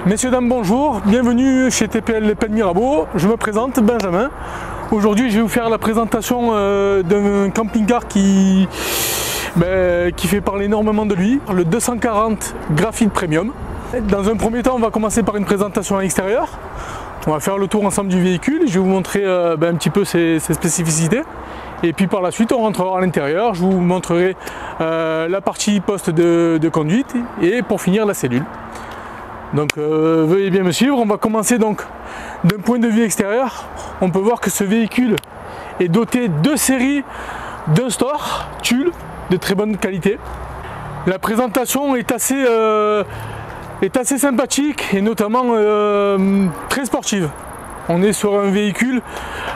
Messieurs, dames, bonjour, bienvenue chez TPL Les Pennes Mirabeau. Je me présente, Benjamin. Aujourd'hui, je vais vous faire la présentation d'un camping-car qui fait parler énormément de lui, le 240 Graphite Premium. Dans un premier temps, on va commencer par une présentation à l'extérieur. On va faire le tour ensemble du véhicule, je vais vous montrer un petit peu ses spécificités. Et puis par la suite, on rentrera à l'intérieur, je vous montrerai la partie poste de conduite et pour finir la cellule. Donc veuillez bien me suivre. On va commencer donc d'un point de vue extérieur. On peut voir que ce véhicule est doté de séries d'un store Tulle de très bonne qualité. La présentation est assez sympathique et notamment très sportive. On est sur un véhicule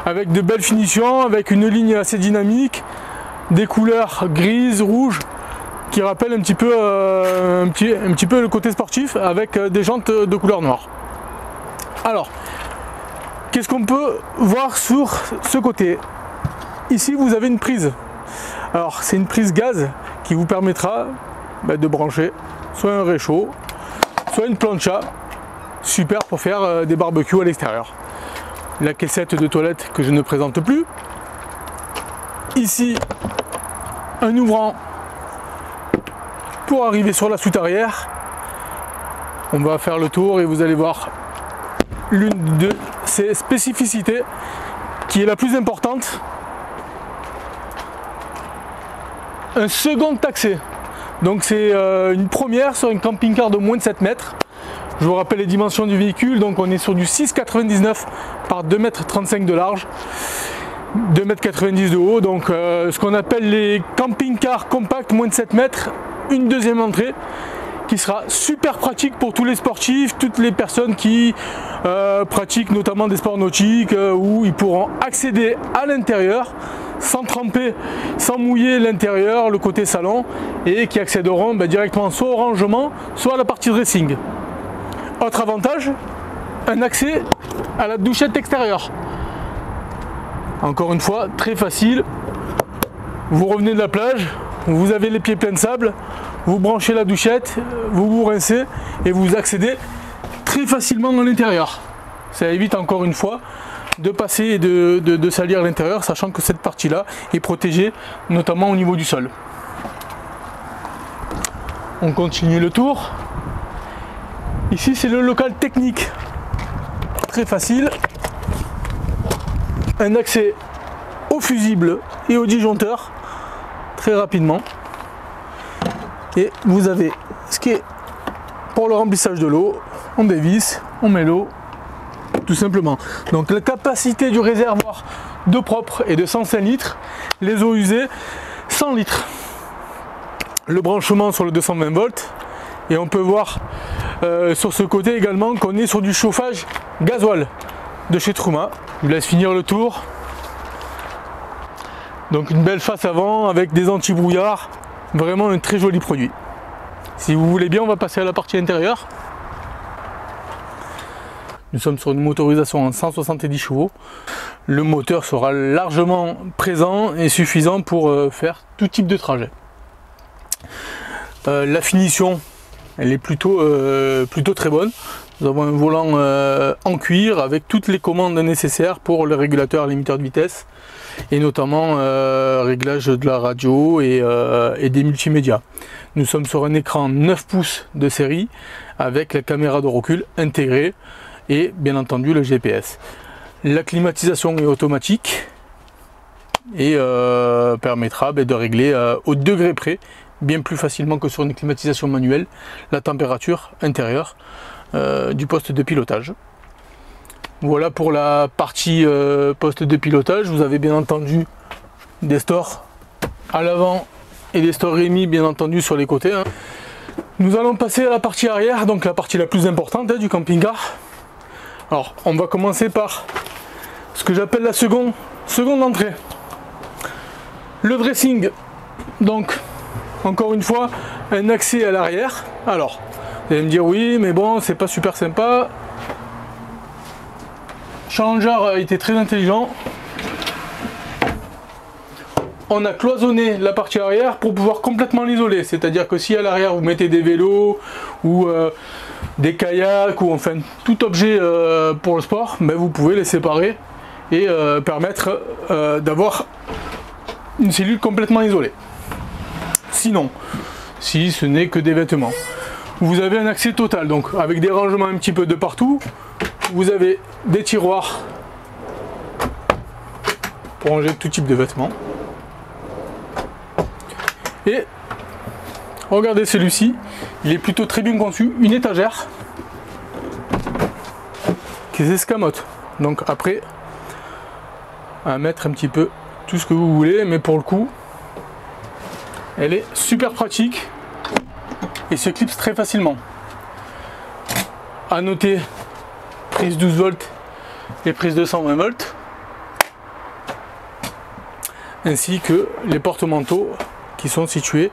avec de belles finitions, avec une ligne assez dynamique, des couleurs grises, rouges, qui rappelle un petit peu le côté sportif avec des jantes de couleur noire. Alors, qu'est-ce qu'on peut voir sur ce côté? Ici, vous avez une prise. Alors, c'est une prise gaz qui vous permettra de brancher soit un réchaud, soit une plancha. Super pour faire des barbecues à l'extérieur. La caissette de toilette que je ne présente plus. Ici, un ouvrant pour arriver sur la soute arrière. On va faire le tour et vous allez voir l'une de ses spécificités qui est la plus importante. Un second accès. Donc c'est une première sur un camping-car de moins de 7 mètres. Je vous rappelle les dimensions du véhicule, donc on est sur du 6,99 par 2,35 m de large, 2,90 m de haut, donc ce qu'on appelle les camping-cars compacts moins de 7 mètres, une deuxième entrée qui sera super pratique pour tous les sportifs, toutes les personnes qui pratiquent notamment des sports nautiques où ils pourront accéder à l'intérieur sans tremper, sans mouiller l'intérieur, le côté salon, et qui accéderont directement soit au rangement, soit à la partie dressing. Autre avantage, un accès à la douchette extérieure. Encore une fois, très facile. Vous revenez de la plage, vous avez les pieds pleins de sable, vous branchez la douchette, vous vous rincez et vous accédez très facilement à l'intérieur. Ça évite encore une fois de passer et de salir l'intérieur, sachant que cette partie-là est protégée, notamment au niveau du sol. On continue le tour. Ici, c'est le local technique. Très facile. Un accès au fusible et au disjoncteur très rapidement. Et vous avez ce qui est pour le remplissage de l'eau. On dévisse, on met l'eau, tout simplement. Donc la capacité du réservoir d'eau propre est de 105 litres. Les eaux usées, 100 litres. Le branchement sur le 220 volts. Et on peut voir sur ce côté également qu'on est sur du chauffage gasoil de chez Truma. Je vous laisse finir le tour. Donc une belle face avant avec des anti-brouillard. Vraiment un très joli produit. Si vous voulez bien, on va passer à la partie intérieure. Nous sommes sur une motorisation en 170 chevaux. Le moteur sera largement présent et suffisant pour faire tout type de trajet. La finition, elle est plutôt très bonne. Nous avons un volant en cuir avec toutes les commandes nécessaires pour le régulateur limiteur de vitesse et notamment réglage de la radio et des multimédias. Nous sommes sur un écran 9 pouces de série avec la caméra de recul intégrée et bien entendu le GPS. La climatisation est automatique et permettra de régler au degré près, bien plus facilement que sur une climatisation manuelle, la température intérieure du poste de pilotage. Voilà pour la partie poste de pilotage. Vous avez bien entendu des stores à l'avant et des stores Rémi bien entendu sur les côtés. Nous allons passer à la partie arrière, donc la partie la plus importante du camping-car. Alors on va commencer par ce que j'appelle la seconde entrée. Le dressing, donc encore une fois un accès à l'arrière. Alors vous allez me dire oui mais bon c'est pas super sympa. Challenger a été très intelligent. on a cloisonné la partie arrière pour pouvoir complètement l'isoler. C'est-à-dire que si à l'arrière vous mettez des vélos ou des kayaks ou enfin tout objet pour le sport, ben, vous pouvez les séparer et permettre d'avoir une cellule complètement isolée. Sinon, si ce n'est que des vêtements, vous avez un accès total, donc avec des rangements un petit peu de partout. Vous avez des tiroirs pour ranger tout type de vêtements. Et regardez celui-ci, il est plutôt très bien conçu, une étagère qui s'escamote. Donc après, à mettre un petit peu tout ce que vous voulez, mais pour le coup, elle est super pratique et se clipse très facilement. À noter, prise 12 volts et prise 220 volts, ainsi que les porte-manteaux qui sont situés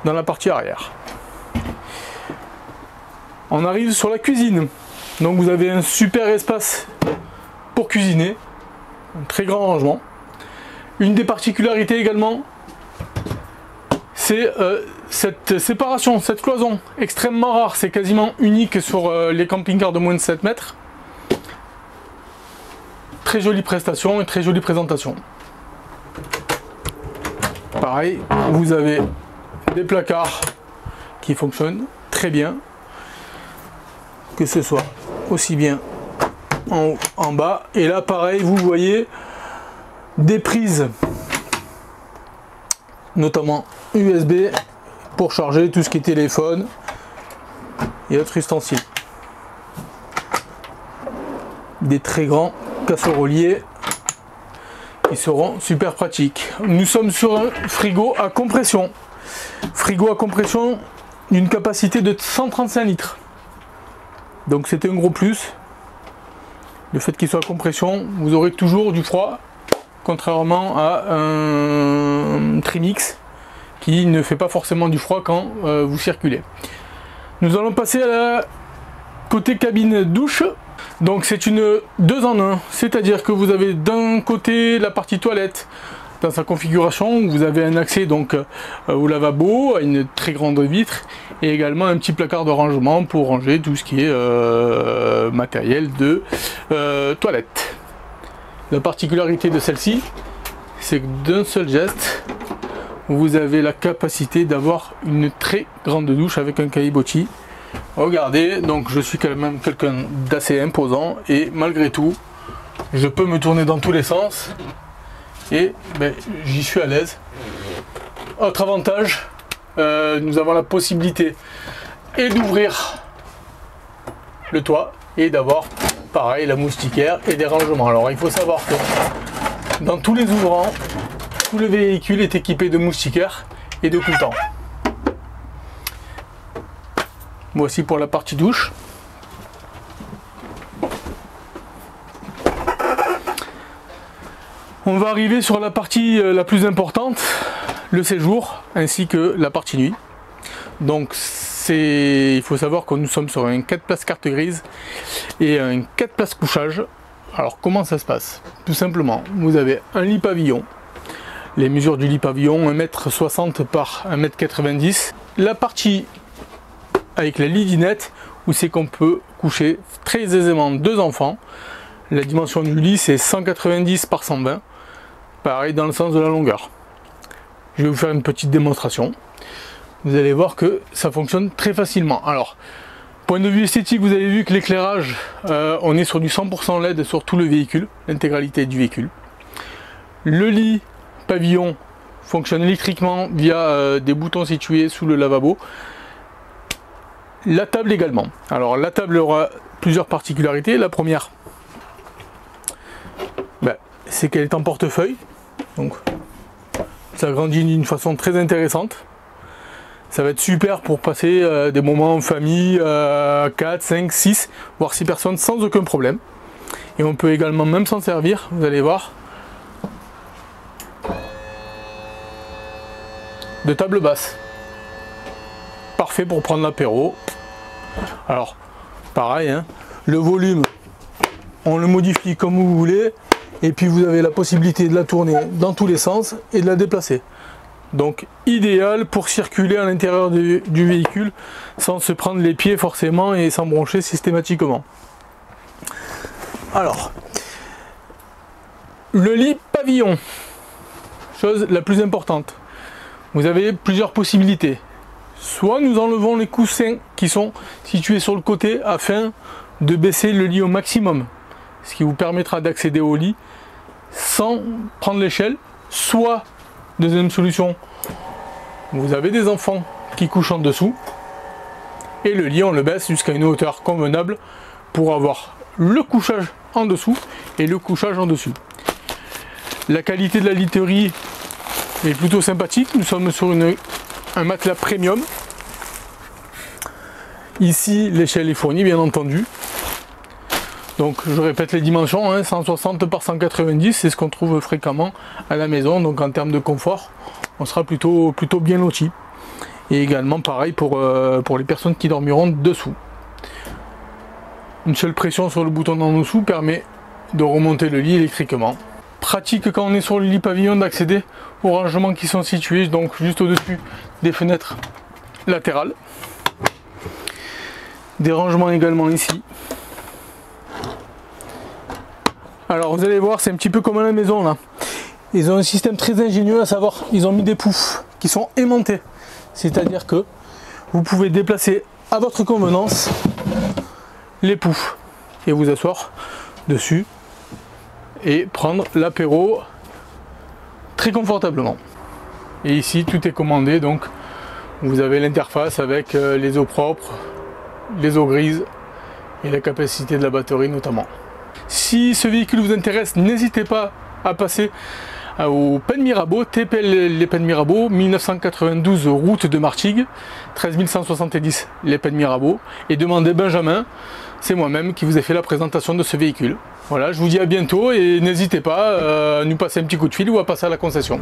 dans la partie arrière. On arrive sur la cuisine. Donc vous avez un super espace pour cuisiner, un très grand rangement. Une des particularités également, c'est cette séparation, cette cloison extrêmement rare, c'est quasiment unique sur les camping-cars de moins de 7 mètres. Très jolie prestation et très jolie présentation. Pareil, vous avez des placards qui fonctionnent très bien, que ce soit aussi bien en haut, en bas. Et là pareil, vous voyez des prises, notamment USB, pour charger tout ce qui est téléphone et autres ustensiles. Des très grands casseroliers qui seront super pratiques. Nous sommes sur un frigo à compression. Frigo à compression d'une capacité de 135 litres. Donc c'était un gros plus. Le fait qu'il soit à compression, vous aurez toujours du froid, contrairement à un Trimix qui ne fait pas forcément du froid quand vous circulez. Nous allons passer à la côté cabine douche. Donc c'est une 2 en 1, c'est-à-dire que vous avez d'un côté la partie toilette dans sa configuration, où vous avez un accès donc au lavabo, à une très grande vitre, et également un petit placard de rangement pour ranger tout ce qui est matériel de toilette. La particularité de celle-ci, c'est que d'un seul geste, vous avez la capacité d'avoir une très grande douche avec un caillebotis. Regardez, donc je suis quand même quelqu'un d'assez imposant et malgré tout, je peux me tourner dans tous les sens et ben, j'y suis à l'aise. Autre avantage, nous avons la possibilité et d'ouvrir le toit et d'avoir pareil la moustiquaire et des rangements. Alors il faut savoir que dans tous les ouvrants, tout le véhicule est équipé de moustiquaires et de coultants. Voici pour la partie douche. On va arriver sur la partie la plus importante, le séjour, ainsi que la partie nuit. Donc il faut savoir que nous sommes sur un 4 places carte grise et un 4 places couchage. Alors comment ça se passe? Tout simplement, vous avez un lit pavillon. Les mesures du lit pavillon, 1,60 m par 1,90 m. La partie avec la lidinette, où c'est qu'on peut coucher très aisément 2 enfants. La dimension du lit, c'est 190 par 120. Pareil dans le sens de la longueur. Je vais vous faire une petite démonstration. Vous allez voir que ça fonctionne très facilement. Alors, point de vue esthétique, vous avez vu que l'éclairage, on est sur du 100% LED sur tout le véhicule, l'intégralité du véhicule. Le lit pavillon fonctionne électriquement via des boutons situés sous le lavabo. La table également. Alors la table aura plusieurs particularités. La première, c'est qu'elle est en portefeuille. Donc ça grandit d'une façon très intéressante. Ça va être super pour passer des moments en famille, 4, 5, 6, voire 6 personnes sans aucun problème. Et on peut également même s'en servir, vous allez voir, de table basse. Parfait pour prendre l'apéro. Alors pareil, hein, le volume on le modifie comme vous voulez, Et puis vous avez la possibilité de la tourner dans tous les sens et de la déplacer. Donc idéal pour circuler à l'intérieur du véhicule sans se prendre les pieds forcément et s'embroncher systématiquement. Alors, le lit pavillon, chose la plus importante. Vous avez plusieurs possibilités. Soit nous enlevons les coussins qui sont situés sur le côté afin de baisser le lit au maximum, ce qui vous permettra d'accéder au lit sans prendre l'échelle. Soit, deuxième solution, vous avez des enfants qui couchent en dessous et le lit on le baisse jusqu'à une hauteur convenable pour avoir le couchage en dessous et le couchage en dessus. La qualité de la literie est plutôt sympathique. Nous sommes sur un matelas premium. Ici l'échelle est fournie bien entendu. Donc je répète les dimensions, hein, 160 par 190, c'est ce qu'on trouve fréquemment à la maison. Donc en termes de confort, on sera plutôt bien loti. Et également pareil pour les personnes qui dormiront dessous. Une seule pression sur le bouton d'en dessous permet de remonter le lit électriquement. Pratique quand on est sur le lit pavillon d'accéder aux rangements qui sont situés donc juste au-dessus des fenêtres latérales. Des rangements également ici. Alors vous allez voir, c'est un petit peu comme à la maison là. Ils ont un système très ingénieux, à savoir ils ont mis des poufs qui sont aimantés. C'est-à-dire que vous pouvez déplacer à votre convenance les poufs et vous asseoir dessus et prendre l'apéro très confortablement. Et ici tout est commandé, donc vous avez l'interface avec les eaux propres, les eaux grises et la capacité de la batterie notamment. Si ce véhicule vous intéresse, n'hésitez pas à passer au Pen Mirabeau, TPL les Pen Mirabeau, 1992 route de Martigues, 13 170 les Pen Mirabeau, et demandez Benjamin, c'est moi-même qui vous ai fait la présentation de ce véhicule. Voilà, je vous dis à bientôt et n'hésitez pas à nous passer un petit coup de fil ou à passer à la concession.